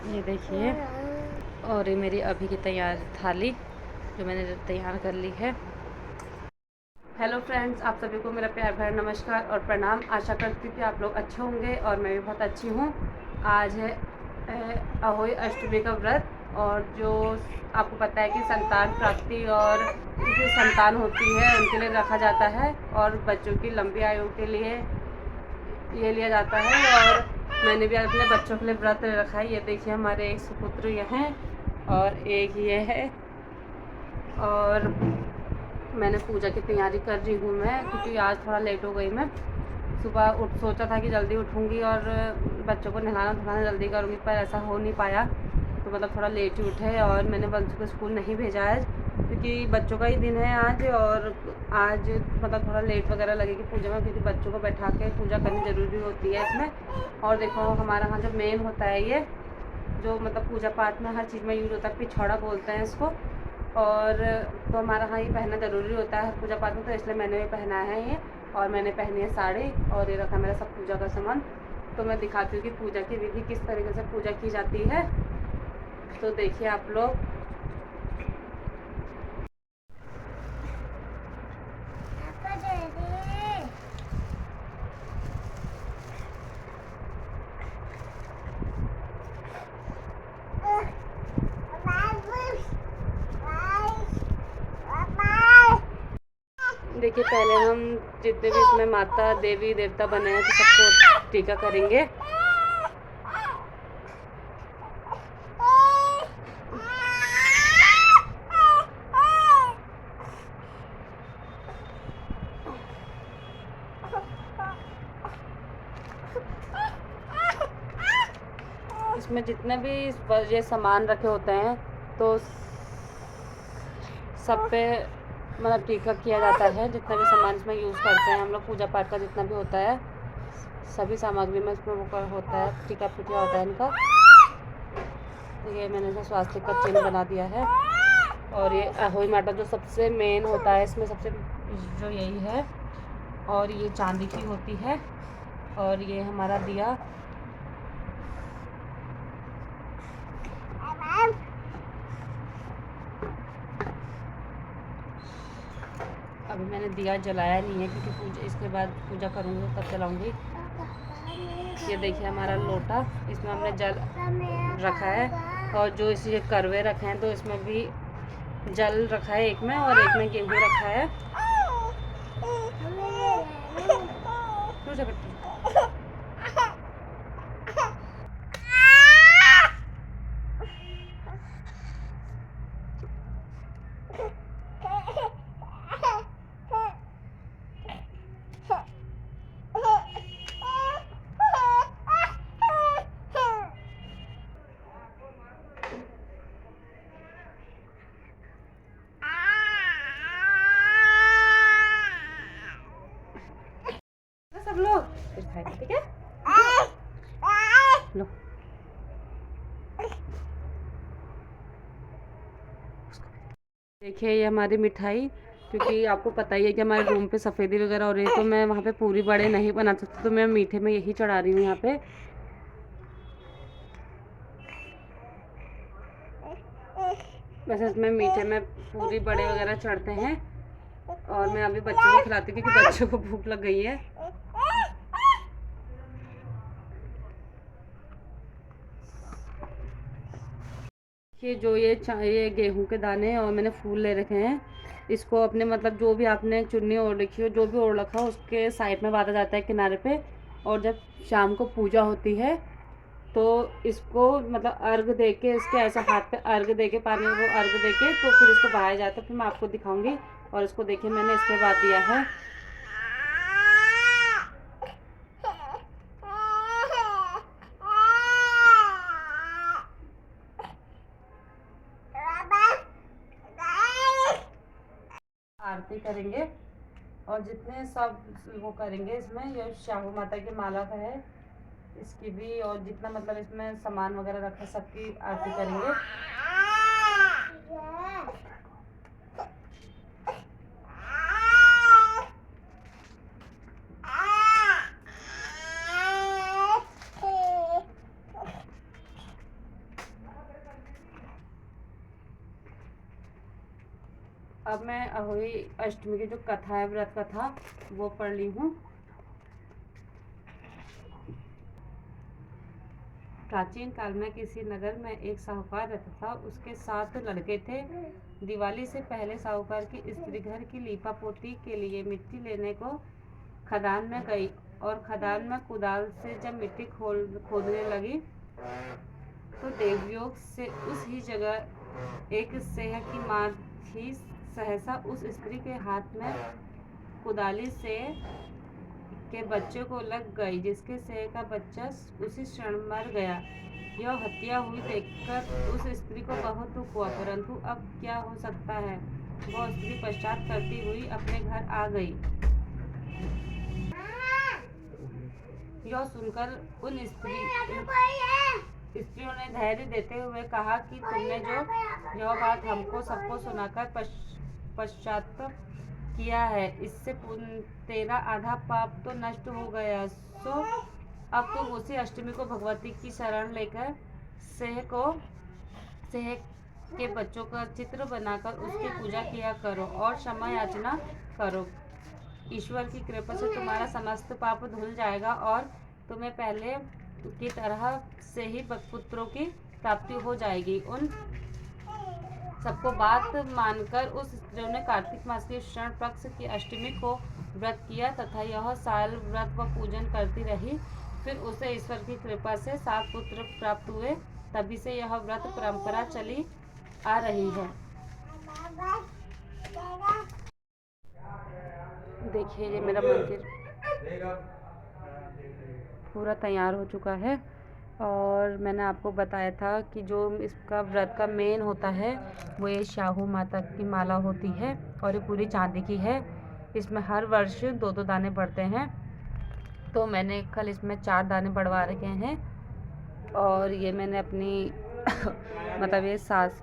ये देखिए, और ये मेरी अभी की तैयार थाली जो मैंने तैयार कर ली है। हेलो फ्रेंड्स, आप सभी को मेरा प्यार भरा नमस्कार और प्रणाम। आशा करती हूँ कि आप लोग अच्छे होंगे और मैं भी बहुत अच्छी हूँ। आज है अहोई अष्टमी का व्रत, और जो आपको पता है कि संतान प्राप्ति और जो संतान होती है उनके लिए रखा जाता है, और बच्चों की लंबी आयु के लिए ये लिया जाता है। और मैंने भी अपने बच्चों के लिए व्रत रखा है। ये देखिए, हमारे एक सुपुत्र ये हैं और एक ये है। और मैंने पूजा की तैयारी कर रही हूँ मैं, क्योंकि आज थोड़ा लेट हो गई। मैं सुबह सोचा था कि जल्दी उठूँगी और बच्चों को नहलाना धुलाना जल्दी करूँगी, पर ऐसा हो नहीं पाया। तो मतलब थोड़ा लेट ही उठे, और मैंने बच्चों को स्कूल नहीं भेजा आज, क्योंकि बच्चों का ही दिन है आज। और आज मतलब थोड़ा लेट वगैरह लगेगी पूजा में, क्योंकि बच्चों को बैठा के पूजा करनी ज़रूरी होती है इसमें। और देखो, हमारा यहाँ जो मेन होता है ये, जो मतलब पूजा पाठ में हर चीज़ में यूज़ होता है, पिछौड़ा बोलते हैं इसको। और तो हमारा यहाँ ये पहनना ज़रूरी होता है पूजा पाठ में, तो इसलिए मैंने भी पहना है ये। और मैंने पहनी है साड़ी, और ये रखा मेरा सब पूजा का सामान। तो मैं दिखाती हूँ कि पूजा की विधि किस तरीके से पूजा की जाती है। तो देखिए आप लोग। देखिए, पहले हम जितने भी इसमें माता देवी देवता बने हैं तो सबको टीका करेंगे। इसमें जितने भी ये सामान रखे होते हैं, तो सब पे मतलब टीका किया जाता है। जितना भी सामान इसमें यूज़ करते हैं हम लोग पूजा पाठ का, जितना भी होता है सभी सामग्री में इसमें वो होता है, टीका पिटिया होता है इनका। ये मैंने इसे स्वास्तिक का चिन्ह बना दिया है। और ये अहोई माता जो सबसे मेन होता है इसमें, सबसे जो यही है। और ये चांदी की होती है। और ये हमारा दिया। अभी मैंने दिया जलाया नहीं है, क्योंकि पूजा इसके बाद पूजा करूँगी तब जलाऊँगी। ये देखिए हमारा लोटा, इसमें हमने जल रखा है। और जो इसे करवे रखे हैं, तो इसमें भी जल रखा है एक में, और एक में गेहूँ रखा है। सब लोग फिर खाएंगे, ठीक है? लो। देखिए, ये हमारी मिठाई, क्योंकि आपको पता ही है कि हमारे रूम पे सफ़ेदी वगैरह हो रही है, तो मैं वहाँ पे पूरी बड़े नहीं बना सकती, तो मैं मीठे में यही चढ़ा रही हूँ यहाँ पे। वैसे इसमें मीठे में पूरी बड़े वगैरह चढ़ते हैं। और मैं अभी बच्चों को खिलाती हूँ, क्योंकि बच्चों को भूख लग गई है। ये जो ये गेहूं के दाने और मैंने फूल ले रखे हैं, इसको अपने मतलब जो भी आपने चुन्नी ओढ़ रखी हो, जो भी ओढ़ रखा हो, उसके साइड में बांधा जाता है किनारे पे। और जब शाम को पूजा होती है, तो इसको मतलब अर्घ दे के, इसके ऐसा हाथ पे अर्घ दे के, पानी में वो अर्घ दे के, तो फिर इसको बहाया जाता है। फिर मैं आपको दिखाऊंगी। और इसको देखिए, मैंने इसमें बांध दिया है। आरती करेंगे, और जितने सब वो करेंगे इसमें, ये शाहू माता की माला का है, इसकी भी। और जितना मतलब इसमें सामान वगैरह रखा, सबकी आरती करेंगे। अब मैं अहोई अष्टमी की जो कथा है, व्रत कथा, वो पढ़ ली हूँ। प्राचीन काल में किसी नगर में एक साहूकार रहता था। उसके 7 लड़के थे। दिवाली से पहले साहूकार की स्त्री घर की लीपा पोती के लिए मिट्टी लेने को खदान में गई और खदान में कुदाल से जब मिट्टी खोदने लगी तो देवयोग से उस ही जगह एक सेह की माँ थी। सहसा उस स्त्री के हाथ में कुदाली से के बच्चे को लग गई, जिसके सेह का बच्चा उसी क्षण मर गया। यह हत्या हुई देखकर उस स्त्री को बहुत दुख हुआ, परंतु अब क्या हो सकता है। वह स्त्री पश्चात करती हुई अपने घर आ गई। यह सुनकर उन स्त्रियों ने धैर्य देते हुए कहा कि तुमने जो यह बात हमको सबको सुनाकर पश्चाताप किया है, इससे तेरा आधा पाप तो नष्ट हो गया। सो अब तुम उसी अष्टमी को भगवती की शरण लेकर सेह के बच्चों का चित्र बनाकर उसकी पूजा किया करो और क्षमा याचना करो। ईश्वर की कृपा से तुम्हारा समस्त पाप धुल जाएगा और तुम्हें पहले की तरह से ही पुत्रों की प्राप्ति हो जाएगी। उन सबको बात मानकर उस स्त्रियों ने कार्तिक मास की शरण पक्ष की अष्टमी को व्रत किया तथा यह साल व्रत व पूजन करती रही। फिर उसे ईश्वर की कृपा से 7 पुत्र प्राप्त हुए। तभी से यह व्रत परंपरा चली आ रही है। देखिए, ये मेरा मंदिर पूरा तैयार हो चुका है और मैंने आपको बताया था कि जो इसका व्रत का मेन होता है वो ये शाहू माता की माला होती है और ये पूरी चांदी की है। इसमें हर वर्ष 2-2 दाने बढ़ते हैं, तो मैंने कल इसमें 4 दाने बढ़वा रखे हैं। और ये मैंने अपनी मतलब ये सास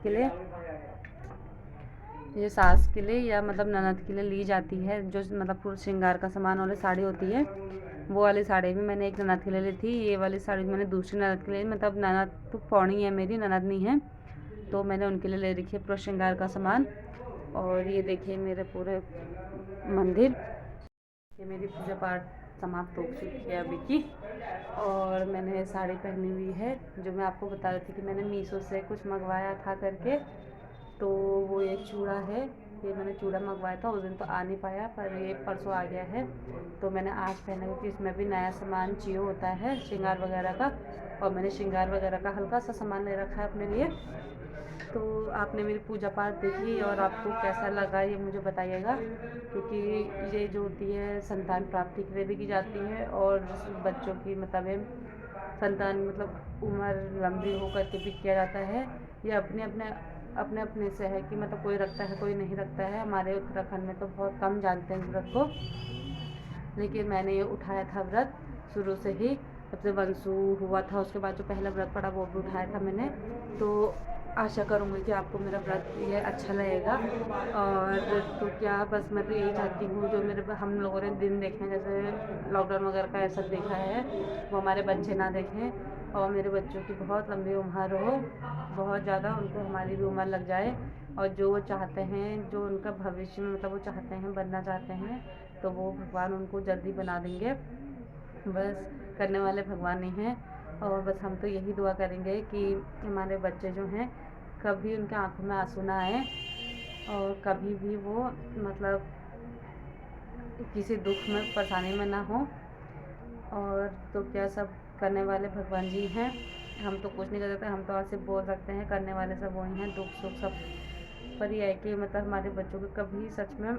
के लिए या मतलब ननद के लिए ली जाती है, जो मतलब पूरा श्रृंगार का सामान वाली साड़ी होती है। वो वाली साड़ी भी मैंने एक ननद के लिए ली थी। ये वाली साड़ी मैंने दूसरी ननद के लिए, मतलब ननद तो पौनी है मेरी, ननद नहीं है, तो मैंने उनके लिए ले रखी है पूरा श्रृंगार का सामान। और ये देखिए मेरे पूरे मंदिर, ये मेरी पूजा पाठ समाप्त हो चुकी है अभी की। और मैंने साड़ी पहनी हुई है, जो मैं आपको बता रही थी कि मैंने मीशो से कुछ मंगवाया था करके, तो वो ये चूड़ा है। ये मैंने चूड़ा मंगवाया था, उस दिन तो आ नहीं पाया, पर ये परसों आ गया है, तो मैंने आज पहना क्योंकि इसमें भी नया सामान चाहिए होता है श्रृंगार वगैरह का। और मैंने श्रृंगार वगैरह का हल्का सा सामान ले रखा है अपने लिए। तो आपने मेरी पूजा पाठ देखी और आपको कैसा लगा ये मुझे बताइएगा, क्योंकि ये जो होती है संतान प्राप्ति के लिए भी की जाती है और बच्चों की मतलब संतान मतलब उम्र लंबी हो करके भी किया जाता है। ये अपने अपने से है कि मतलब कोई रखता है कोई नहीं रखता है। हमारे उत्तराखंड में तो बहुत कम जानते हैं इस व्रत को, लेकिन मैंने ये उठाया था व्रत शुरू से ही। जब से वंशु हुआ था उसके बाद जो पहला व्रत पड़ा वो भी उठाया था मैंने। तो आशा करूँगी कि आपको मेरा व्रत ये अच्छा लगेगा। और तो क्या बस मैं तो यही चाहती हूँ, जो मेरे हम लोगों ने दिन देखे हैं जैसे लॉकडाउन वगैरह का ऐसा देखा है, वो हमारे बच्चे ना देखें और मेरे बच्चों की बहुत लंबी उम्र हो, बहुत ज़्यादा, उनको हमारी भी उम्र लग जाए। और जो वो चाहते हैं, जो उनका भविष्य में मतलब वो चाहते हैं बनना चाहते हैं, तो वो भगवान उनको जल्दी बना देंगे। बस करने वाले भगवान ही हैं। और बस हम तो यही दुआ करेंगे कि हमारे बच्चे जो हैं कभी उनके आंखों में आंसू ना आए और कभी भी वो मतलब किसी दुख में परेशानी में ना हो। और तो क्या, सब करने वाले भगवान जी हैं, हम तो कुछ नहीं कर सकते। हम तो आज सिर्फ बोल सकते हैं, करने वाले सब वही हैं। दुख सुख सब पर यह है कि मतलब हमारे बच्चों को कभी सच में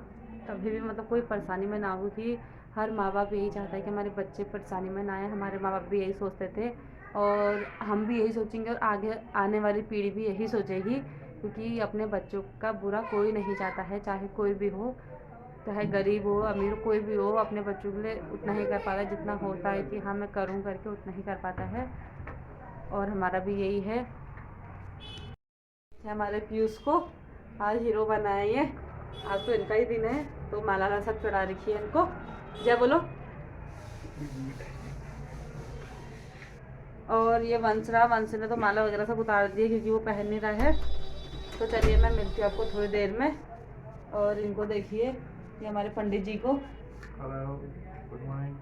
कभी भी मतलब कोई परेशानी में ना हो, कि हर माँ बाप यही चाहता है कि हमारे बच्चे परेशानी में ना आए। हमारे माँ बाप भी यही सोचते थे और हम भी यही सोचेंगे और आगे आने वाली पीढ़ी भी यही सोचेगी, क्योंकि अपने बच्चों का बुरा कोई नहीं चाहता है, चाहे कोई भी हो, चाहे गरीब हो अमीर हो, कोई भी हो, अपने बच्चों के लिए उतना ही कर पाता है जितना होता है कि हाँ मैं करूँ करके, उतना ही कर पाता है। और हमारा भी यही है। हमारे पीयूष को आज हीरो बनाए ये, आज तो इनका ही दिन है, तो माला सब चढ़ा रखी है इनको। जय बोलो। और ये वंश ने तो माला वगैरह सब उतार दिए क्योंकि वो पहन नहीं रहा है। तो चलिए मैं मिलती हूँ आपको थोड़ी देर में। और इनको देखिए, ये हमारे पंडित जी को। Good morning.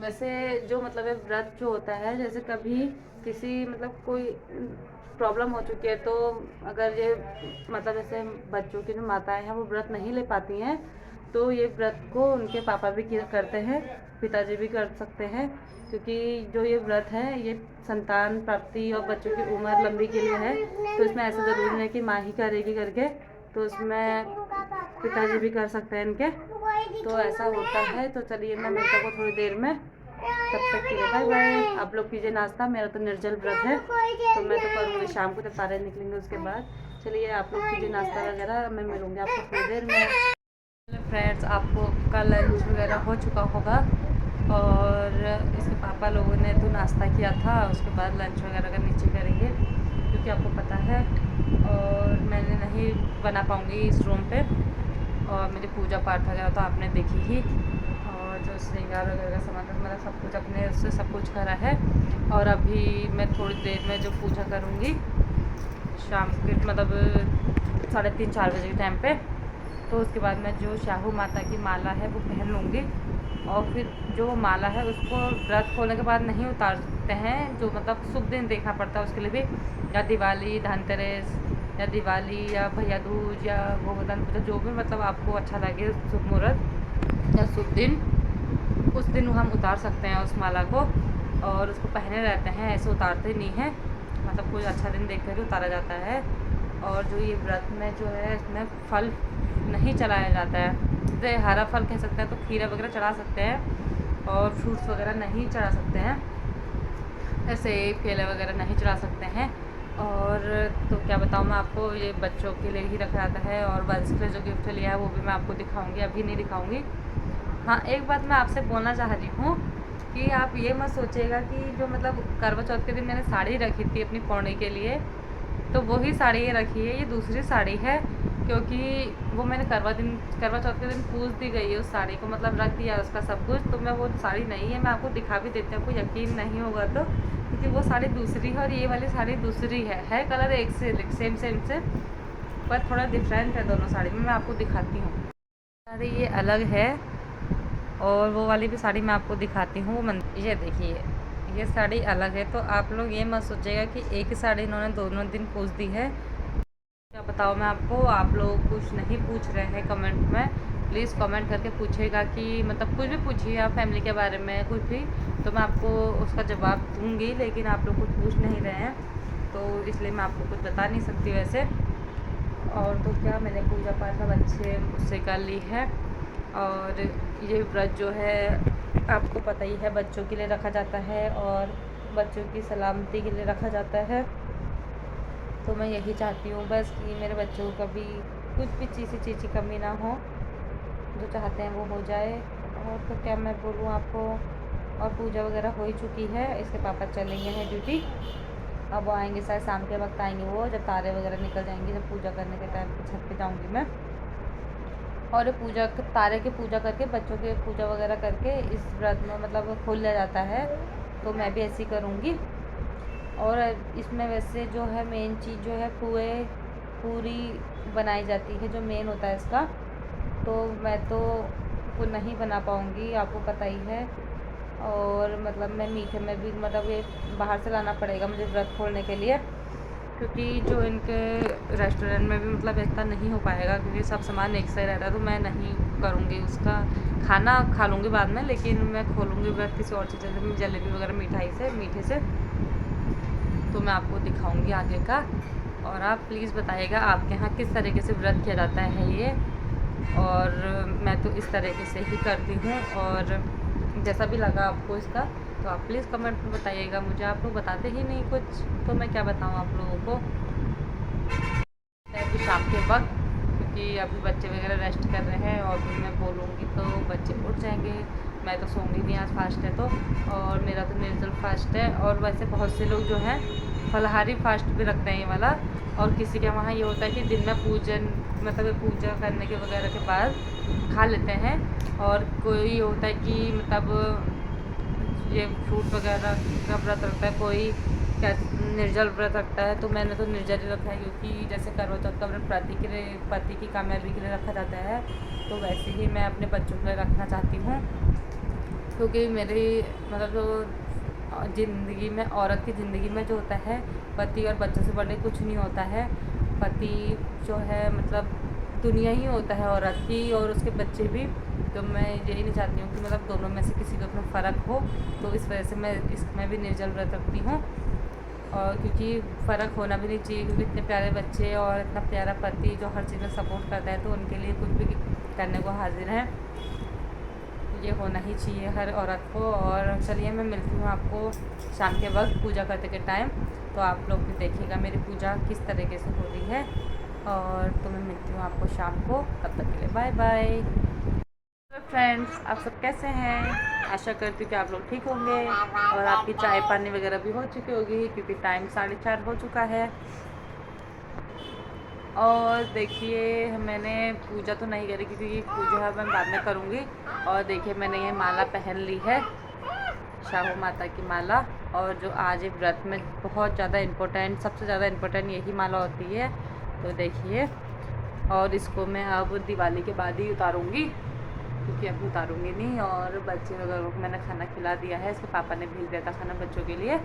वैसे जो मतलब ये व्रत जो होता है, जैसे कभी किसी मतलब कोई प्रॉब्लम हो चुकी है, तो अगर ये मतलब जैसे बच्चों की जो माताएं हैं वो व्रत नहीं ले पाती हैं, तो ये व्रत को उनके पापा भी करते हैं, पिताजी भी कर सकते हैं। क्योंकि जो ये व्रत है ये संतान प्राप्ति और बच्चों की उम्र लंबी के लिए है। तो इसमें ऐसा ज़रूरी नहीं है कि माँ ही करेगी करके, तो उसमें पिताजी भी कर सकते हैं इनके। तो ऐसा होता है। तो चलिए मैं मिलता हूँ थोड़ी देर में, तब तक के लिए बाय बाय। आप लोग कीजिए नाश्ता, मेरा तो निर्जल व्रत है, तो मैं तो करूँगी शाम को जब तारे निकलेंगे उसके बाद। चलिए आप लोग कीजिए नाश्ता वगैरह, मैं मिलूँगी आपको थोड़ी देर में। फ्रेंड्स, आपको का लंच वगैरह हो चुका होगा, और इसके पापा लोगों ने तो नाश्ता किया था, उसके बाद लंच वगैरह का नीचे करेंगे, क्योंकि आपको पता है और मैंने नहीं बना पाऊँगी इस रूम पे। और मेरी पूजा पाठ वगैरह तो आपने देखी ही, और जो श्रृंगार वगैरह का सामान मतलब सब कुछ अपने उससे सब कुछ करा है। और अभी मैं थोड़ी देर में जो पूजा करूँगी शाम के मतलब 3:30-4 बजे के टाइम पे, तो उसके बाद मैं जो शाहू माता की माला है वो पहन लूँगी। और फिर जो माला है उसको व्रत खोलने के बाद नहीं उतारते हैं, जो मतलब शुभ दिन देखना पड़ता है उसके लिए भी, या दिवाली, धनतेरस, या दिवाली, या भैया दूज, या गोवर्धन पूजा, जो भी मतलब आपको अच्छा लगे शुभ मुहूर्त या शुभ दिन, उस दिन हम उतार सकते हैं उस माला को। और उसको पहने रहते हैं, ऐसे उतारते नहीं हैं, मतलब कोई अच्छा दिन देख कर ही उतारा जाता है। और जो ये व्रत में जो है इसमें फल नहीं चढ़ाया जाता है, जैसे हरा फल कह सकते हैं, तो खीरा वगैरह चढ़ा सकते हैं, और फ्रूट्स वगैरह नहीं चढ़ा सकते हैं, ऐसे केले वगैरह नहीं चढ़ा सकते हैं। और तो क्या बताऊँ मैं आपको, ये बच्चों के लिए ही रखा जाता है। और वंश के लिए जो गिफ्ट लिया है वो भी मैं आपको दिखाऊंगी, अभी नहीं दिखाऊंगी। हाँ, एक बात मैं आपसे बोलना चाह रही हूँ कि आप ये मत सोचिएगा कि जो मतलब करवा चौथ के दिन मैंने साड़ी रखी थी अपनी पौने के लिए, तो वही साड़ी ये रखी है, ये दूसरी साड़ी है। क्योंकि वो मैंने करवा चौथ के दिन पूछ दी गई है उस साड़ी को, मतलब रख दिया उसका सब कुछ, तो मैं वो साड़ी नहीं है। मैं आपको दिखा भी देती हूँ, आपको यकीन नहीं होगा तो, क्योंकि वो साड़ी दूसरी है और ये वाली साड़ी दूसरी है कलर एक से सेम से, पर थोड़ा डिफरेंट है दोनों साड़ी में। मैं आपको दिखाती हूँ, साड़ी ये अलग है, और वो वाली भी साड़ी मैं आपको दिखाती हूँ। ये देखिए, ये साड़ी अलग है। तो आप लोग ये मत सोचिएगा कि एक ही साड़ी इन्होंने दोनों दिन पूछ दी है। क्या बताओ मैं आपको, आप लोग कुछ नहीं पूछ रहे हैं कमेंट में, प्लीज़ कमेंट करके पूछेगा कि मतलब कुछ भी पूछिए आप फैमिली के बारे में कुछ भी, तो मैं आपको उसका जवाब दूँगी। लेकिन आप लोग कुछ पूछ नहीं रहे हैं, तो इसलिए मैं आपको कुछ बता नहीं सकती वैसे। और तो क्या, मैंने पूजा पाठ सब अच्छे उससे कर ली है। और ये व्रत जो है आपको पता ही है, बच्चों के लिए रखा जाता है, और बच्चों की सलामती के लिए रखा जाता है। तो मैं यही चाहती हूँ बस कि मेरे बच्चों को कभी कुछ भी चीज़ की कमी ना हो, जो चाहते हैं वो हो जाए। और तो क्या मैं बोलूँ आपको, और पूजा वगैरह हो ही चुकी है, इसके पापा चले गए हैं ड्यूटी, अब वो आएंगे शायद शाम के वक्त आएंगे, वो जब तारे वगैरह निकल जाएंगे, जब पूजा करने के टाइम पे छत पे जाऊँगी मैं। और ये पूजा तारे की पूजा करके, बच्चों की पूजा वगैरह करके इस व्रत में मतलब खोल लिया जाता है, तो मैं भी ऐसी करूँगी। और इसमें वैसे जो है मेन चीज़ जो है पूरी बनाई जाती है, जो मेन होता है इसका, तो मैं तो वो नहीं बना पाऊँगी, आपको पता ही है। और मतलब मैं मीठे में भी मतलब ये बाहर से लाना पड़ेगा मुझे व्रत खोलने के लिए, क्योंकि जो इनके रेस्टोरेंट में भी मतलब इतना नहीं हो पाएगा, क्योंकि सब सामान एक से रहता है, तो मैं नहीं करूँगी उसका। खाना खा लूँगी बाद में, लेकिन मैं खोलूँगी व्रत किसी और चीज़ से, जलेबी वगैरह मीठे से, तो मैं आपको दिखाऊंगी आगे का। और आप प्लीज़ बताइएगा आपके यहाँ किस तरीके से व्रत किया जाता है ये। और मैं तो इस तरीके से ही करती हूँ, और जैसा भी लगा आपको इसका, तो आप प्लीज़ कमेंट में बताइएगा मुझे। आप लोग बताते ही नहीं कुछ, तो मैं क्या बताऊँ आप लोगों को। अभी शाम के वक्त, क्योंकि अभी बच्चे वगैरह रेस्ट कर रहे हैं, और फिर मैं बोलूँगी तो बच्चे उठ जाएंगे। मैं तो सोऊंगी नहीं, आज फास्ट है तो, और मेरा तो निर्जल फास्ट है। और वैसे बहुत से लोग जो हैं फलाहारी फास्ट भी रखते हैं ये वाला। और किसी के वहाँ ये होता है कि दिन में पूजन मतलब पूजा करने के वगैरह के बाद खा लेते हैं। और कोई होता है कि मतलब ये फ्रूट वगैरह का व्रत रखता है, कोई क्या निर्जल व्रत रखता है, तो मैंने तो निर्जल ही रखा है, क्योंकि जैसे करवा चौथ का व्रत पति की कामयाबी के लिए रखा जाता है, तो वैसे ही मैं अपने बच्चों के लिए रखना चाहती हूँ। क्योंकि मेरी मतलब जो ज़िंदगी में, औरत की ज़िंदगी में जो होता है, पति और बच्चों से बड़े कुछ नहीं होता है। पति जो है मतलब दुनिया ही होता है औरत की, और उसके बच्चे भी। तो मैं यही नहीं चाहती हूँ कि मतलब दोनों में से किसी को में फ़र्क हो, तो इस वजह से मैं भी निर्जल व्रत रखती हूँ। और क्योंकि फ़र्क होना भी नहीं चाहिए, क्योंकि इतने प्यारे बच्चे और इतना प्यारा पति जो हर चीज़ में सपोर्ट करता है, तो उनके लिए कुछ भी करने को हाजिर है। ये होना ही चाहिए हर औरत को। और चलिए मैं मिलती हूँ आपको शाम के वक्त पूजा करते के टाइम, तो आप लोग भी देखिएगा मेरी पूजा किस तरीके से हो रही है। और तो मैं मिलती हूँ आपको शाम को, तब तक के लिए बाय बाय। हेलो फ्रेंड्स, आप सब कैसे हैं? आशा करती हूँ कि आप लोग ठीक होंगे और आपकी चाय पानी वगैरह भी हो चुकी होगी, क्योंकि टाइम 4:30 हो चुका है। और देखिए मैंने पूजा तो नहीं करी, क्योंकि पूजा मैं बाद में करूँगी। और देखिए मैंने ये माला पहन ली है, शाहू माता की माला। और जो आज एक व्रत में बहुत ज़्यादा इम्पोर्टेंट, सबसे ज़्यादा इम्पोर्टेंट यही माला होती है, तो देखिए। और इसको मैं अब दिवाली के बाद ही उतारूँगी, क्योंकि अभी उतारूँगी नहीं। और बच्चे वगैरह को मैंने खाना खिला दिया है, इसके पापा ने भेज दिया था खाना बच्चों के लिए।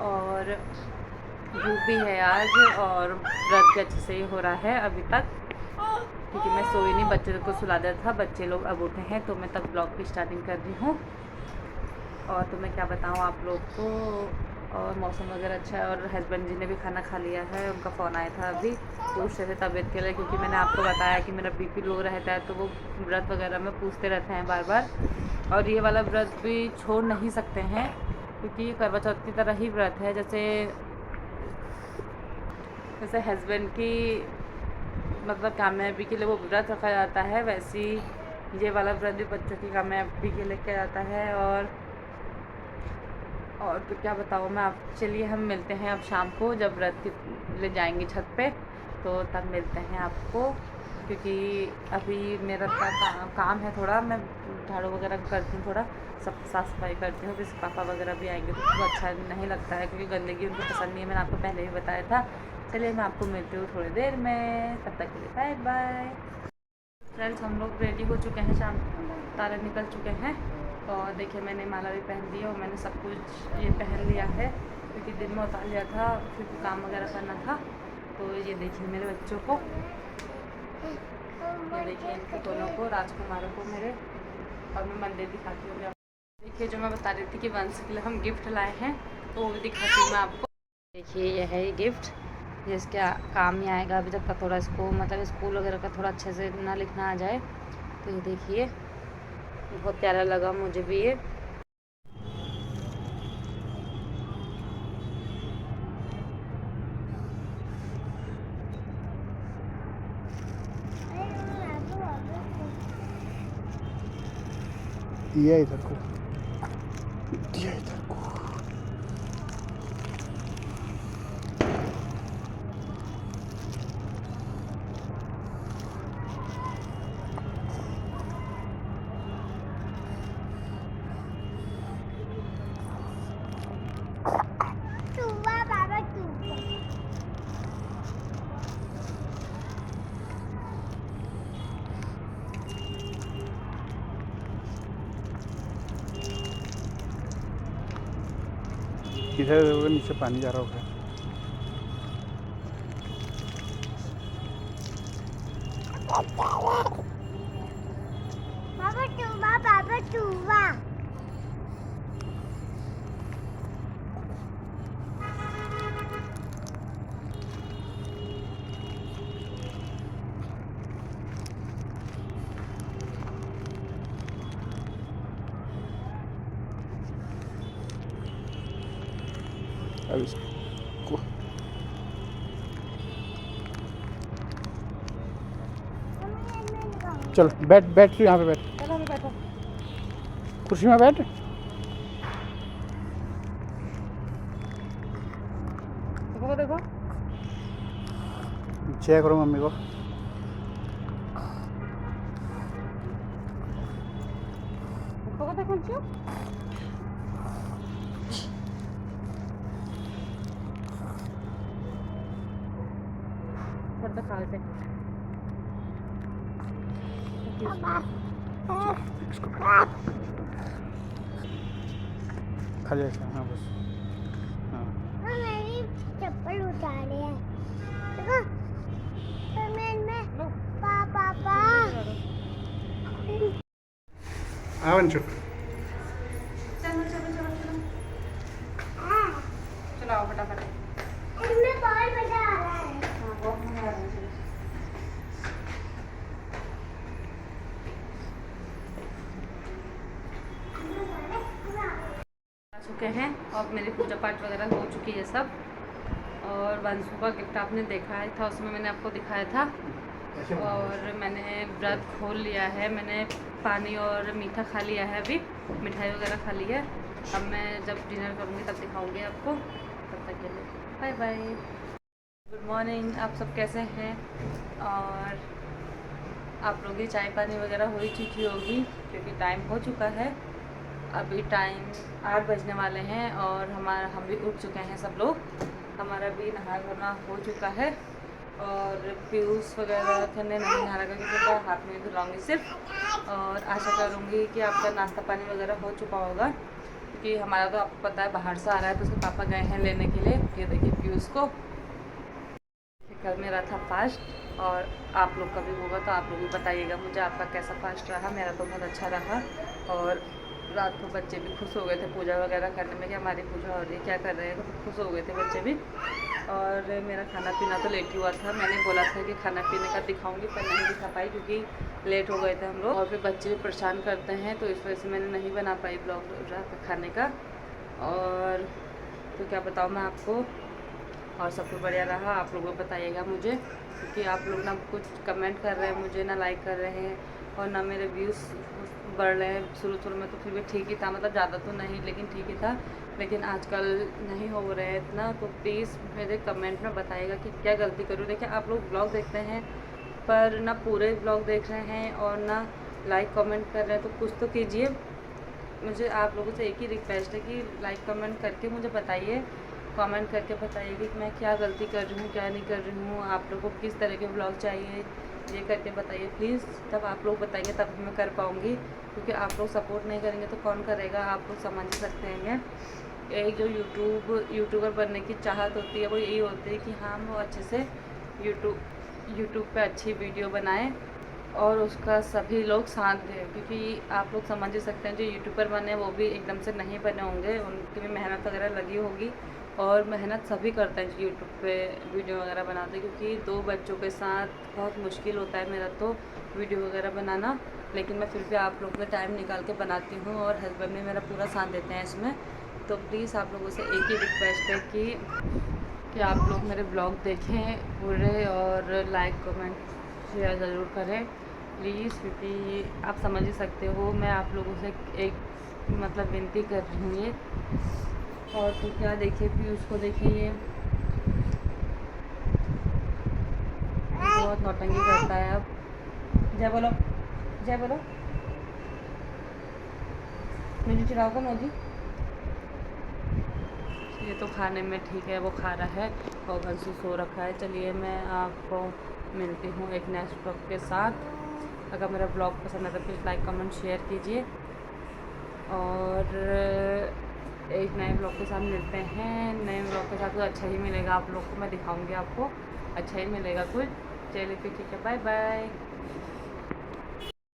और धूप भी है आज, और व्रत भी अच्छे से ही हो रहा है अभी तक, क्योंकि मैं सोई नहीं, बच्चों को सुला दिया था। बच्चे लोग अब उठे हैं, तो मैं तब ब्लॉग की स्टार्टिंग कर रही हूँ। और तो मैं क्या बताऊँ आप लोग को। और मौसम वगैरह अच्छा है, और हस्बैंड जी ने भी खाना खा लिया है, उनका फ़ोन आया था अभी, पूछ रहे थे तबीयत के लिए, क्योंकि मैंने आपको बताया कि मेरा बीपी लो रहता है, तो वो व्रत वगैरह में पूछते रहते हैं बार बार। और ये वाला व्रत भी छोड़ नहीं सकते हैं, क्योंकि ये करवा चौथ की तरह ही व्रत है। जैसे हस्बैंड की मतलब कामयाबी के लिए वो व्रत रखा जाता है, वैसे ही ये वाला व्रत भी बच्चों की कामयाबी के लिए किया जाता है। और तो क्या बताऊँ मैं आप। चलिए हम मिलते हैं अब शाम को, जब व्रत के ले जाएंगे छत पे, तो तब मिलते हैं आपको। क्योंकि अभी मेरा काम है थोड़ा, मैं झाड़ू वगैरह करती हूँ, थोड़ा सब साफ़ सफाई करती हूँ। फिर पापा वगैरह भी आएंगे तो अच्छा नहीं लगता है, क्योंकि गंदगी उनको पसंद नहीं है, मैंने आपको पहले भी बताया था। चलिए मैं आपको मिलती हूँ थोड़ी देर में, तब तक के लिए बाय बाय। फ्रेंड्स, हम लोग रेडी हो चुके हैं, शाम तारे निकल चुके हैं। और देखिए मैंने माला भी पहन ली है, और मैंने सब कुछ ये पहन लिया है, क्योंकि दिन में उतार लिया था, क्योंकि काम वगैरह करना था। तो ये देखिए मेरे बच्चों को, ये देखिए इनको दोनों को, राजकुमारों को मेरे। और मैं मंदिर दिखाती हूँ। देखिए जो मैं बता रही थी कि वंश के लिए हम गिफ्ट लाए हैं, तो वो भी दिखाती हूँ मैं आपको। देखिए यह है ये गिफ्ट, जिसके काम ही आएगा अभी तक का, थोड़ा इसको मतलब स्कूल वगैरह का थोड़ा अच्छे से ना लिखना आ जाए। तो ये देखिए बहुत प्यारा लगा मुझे भी ये। दिया इधर को, दिया इधर को। इधर नीचे पानी जा रहा होगा। बाबा चूहा अब इसको चल बैठ बैठ, यहाँ पे बैठ, चलो बैठो। कुर्सी में बैठ। देखो देखो, जय करो मम्मी को। देखो देखो। फटाफट से खा से। इसको खा लिया क्या? हाँ बस। हाँ मेरी चप्पल उतारे है। देखो तो मैं पापा आवन चुप। चलो चलो चलो चलो चलो आओ फटाफट। इसमें बहुत मजा आ रहा है। हाँ बहुत मजा आ रहा है। चलो। आ चुके हैं और मेरी पूजा पाठ वगैरह हो चुकी है सब। और वंशु का गिफ्ट आपने देखा ही था, उसमें मैंने आपको दिखाया था। और मैंने व्रत खोल लिया है, मैंने पानी और मीठा खा लिया है, अभी मिठाई वगैरह खा ली है। अब मैं जब डिनर करूँगी तब दिखाऊंगी आपको। तब तक के लिए बाय बाय। गुड मॉर्निंग, आप सब कैसे हैं? और आप लोगों की चाय पानी वगैरह हो ही चुकी होगी क्योंकि टाइम हो चुका है। अभी टाइम 8 बजने वाले हैं और हम भी उठ चुके हैं सब लोग। हमारा भी नहा धोना हो चुका है और पीयूष वगैरह करने नहीं नहा रखा क्योंकि मैं हाथ में धुलाऊँगी सिर्फ। और आशा करूँगी कि आपका नाश्ता पानी वगैरह हो चुका होगा क्योंकि हमारा तो आपको पता है बाहर से आ रहा है, तो उसके पापा गए हैं लेने के लिए। ये देखिए पीयूष को। कल मेरा था फास्ट और आप लोग का भी होगा तो आप लोग भी बताइएगा मुझे आपका कैसा फास्ट रहा। मेरा तो बहुत अच्छा रहा और रात को बच्चे भी खुश हो गए थे पूजा वगैरह करने में कि हमारी पूजा हो रही है, क्या कर रहे हैं, तो खुश हो गए थे बच्चे भी। और मेरा खाना पीना तो लेट ही हुआ था। मैंने बोला था कि खाना पीने का दिखाऊंगी पर नहीं दिखा पाई क्योंकि लेट हो गए थे हम लोग और फिर बच्चे भी परेशान करते हैं, तो इस वजह से मैंने नहीं बना पाई ब्लॉग रात का खाने का। और तो क्या बताऊँ मैं आपको। और सब कुछ बढ़िया रहा, आप लोग बताइएगा मुझे क्योंकि आप लोग ना कुछ कमेंट कर रहे हैं मुझे, ना लाइक कर रहे हैं और ना मेरे व्यूज़ बढ़ रहे हैं। शुरू में तो फिर भी ठीक ही था, मतलब ज़्यादा तो नहीं लेकिन ठीक ही था, लेकिन आजकल नहीं हो रहे हैं इतना। तो प्लीज़ मेरे कमेंट में बताइएगा कि क्या गलती करूँ। देखिए आप लोग ब्लॉग देखते हैं पर ना पूरे ब्लॉग देख रहे हैं और ना लाइक कमेंट कर रहे हैं, तो कुछ तो कीजिए। मुझे आप लोगों से एक ही रिक्वेस्ट है कि लाइक कमेंट करके मुझे बताइए, कमेंट करके बताइए कि मैं क्या गलती कर रही हूँ क्या नहीं कर रही हूँ, आप लोगों को किस तरह के ब्लॉग चाहिए, ये करके बताइए प्लीज़। तब आप लोग बताएंगे तब मैं कर पाऊँगी क्योंकि आप लोग सपोर्ट नहीं करेंगे तो कौन करेगा, आप लोग समझ ही सकते हैं। एक जो यूट्यूबर बनने की चाहत होती है वो यही होती है कि हाँ वो अच्छे से यूट्यूब पे अच्छी वीडियो बनाएं और उसका सभी लोग साथ दें, क्योंकि आप लोग समझ ही सकते हैं जो यूट्यूबर बने वो भी एकदम से नहीं बने होंगे, उनकी भी मेहनत वगैरह लगी होगी। और मेहनत सभी करते हैं जो यूट्यूब पे वीडियो वगैरह बनाते हैं क्योंकि 2 बच्चों के साथ बहुत मुश्किल होता है मेरा तो वीडियो वगैरह बनाना, लेकिन मैं फिर भी आप लोगों का टाइम निकाल के बनाती हूँ और हस्बैंड भी मेरा पूरा साथ देते हैं इसमें। तो प्लीज़ आप लोगों से एक ही रिक्वेस्ट है कि आप लोग मेरे ब्लॉग देखें पूरे और लाइक कमेंट शेयर ज़रूर करें प्लीज़, क्योंकि आप समझ ही सकते हो मैं आप लोगों से एक मतलब विनती कर रही हूँ ये। और तो क्या देखिए फिर उसको देखिए ये बहुत नौटंकी करता है। अब जय बोलो, जय बोलो, मुझे चिढ़ाओ मोदी। ये तो खाने में ठीक है, वो खा रहा है और वंशु सो रखा है। चलिए मैं आपको मिलती हूँ एक नेक्स्ट ब्लॉग के साथ। अगर मेरा ब्लॉग पसंद है तो प्लीज़ लाइक कमेंट शेयर कीजिए और एक नए ब्लॉग के साथ मिलते हैं। नए ब्लॉग के साथ तो अच्छा ही मिलेगा आप लोग को, मैं दिखाऊंगी आपको, अच्छा ही मिलेगा कुछ। चलिए फिर ठीक है, बाय बाय।